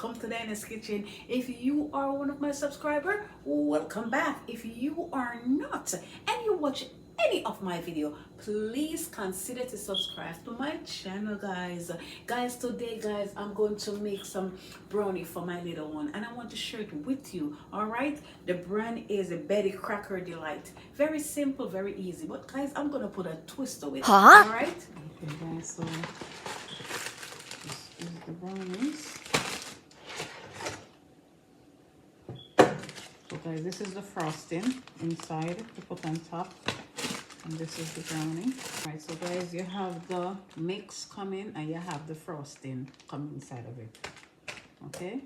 welcome to Dyana's Kitchen. If you are one of my subscribers, welcome back. If you are not and you watch any of my video, please consider to subscribe to my channel, guys. Today guys, I'm going to make some brownie for my little one and I want to share it with you. All right, the brand is a Betty Crooker Delight. Very simple, very easy, but guys, I'm gonna put a twist to it. All right, okay guys, so this is the brownies. So guys, this is the frosting inside to put on top. And this is the brownie. All right, so guys, you have the mix coming and you have the frosting coming inside of it. Okay.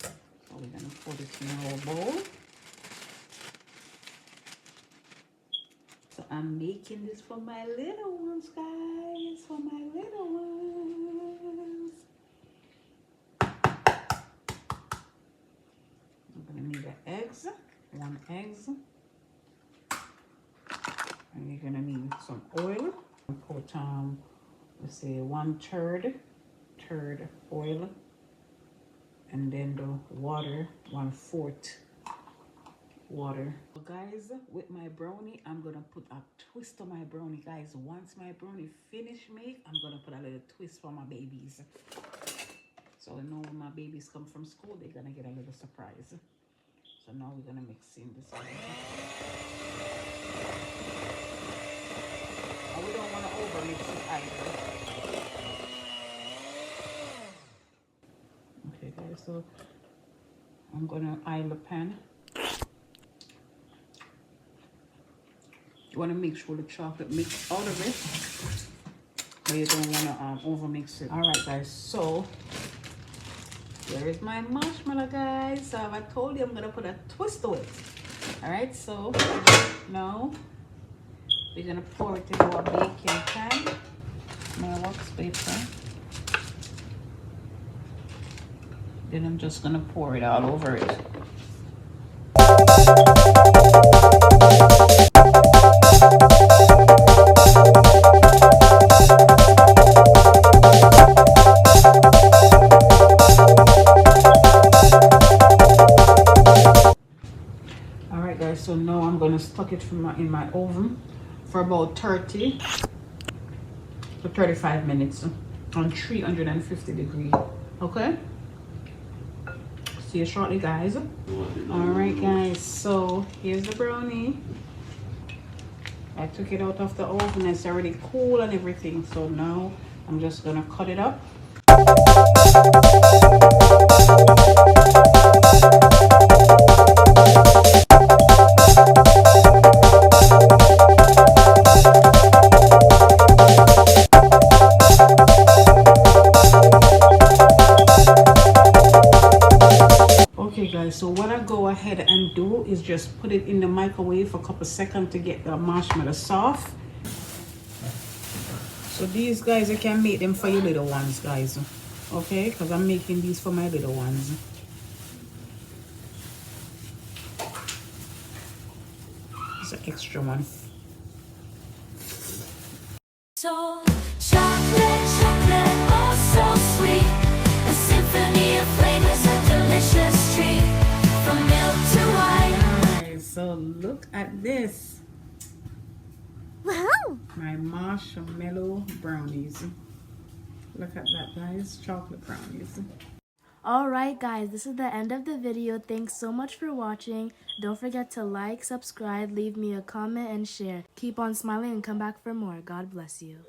So we're gonna put it in our bowl. So I'm making this for my little ones, guys. For my little ones. I'm gonna need the eggs. 1 egg, and you're gonna need some oil. Put let's say 1/3 oil, and then the water 1/4 water. So guys, with my brownie, I'm gonna put a twist on my brownie, guys. Once my brownie finish made, I'm gonna put a little twist for my babies. So you know, when my babies come from school, they're gonna get a little surprise. So now we're gonna mix in this. And we don't want to over mix it either. Okay guys, so I'm gonna oil the pan. You want to make sure the chocolate mix out of it, but you don't want to over mix it. All right guys, so here is my marshmallow, guys. So I told you I'm gonna put a twist to it. All right, so now we're gonna pour it in our baking pan, my wax paper. Then I'm just gonna pour it all over it. So now I'm going to stuck it in my oven for about 30 to 35 minutes on 350 degrees. Okay, see you shortly, guys. All right guys, so here's the brownie. I took it out of the oven. It's already cool and everything, so now I'm just gonna cut it up. So what I go ahead and do is just put it in the microwave for a couple seconds to get the marshmallow soft. So these guys, you can make them for your little ones, guys. Okay, because I'm making these for my little ones. It's an extra one. So chocolate, oh so sweet. A symphony of flavors, a delicious treat. From milk to wine. Alright, so look at this. Wow! My marshmallow brownies. Look at that, guys. Chocolate brownies. Alright guys, this is the end of the video. Thanks so much for watching. Don't forget to like, subscribe, leave me a comment, and share. Keep on smiling and come back for more. God bless you.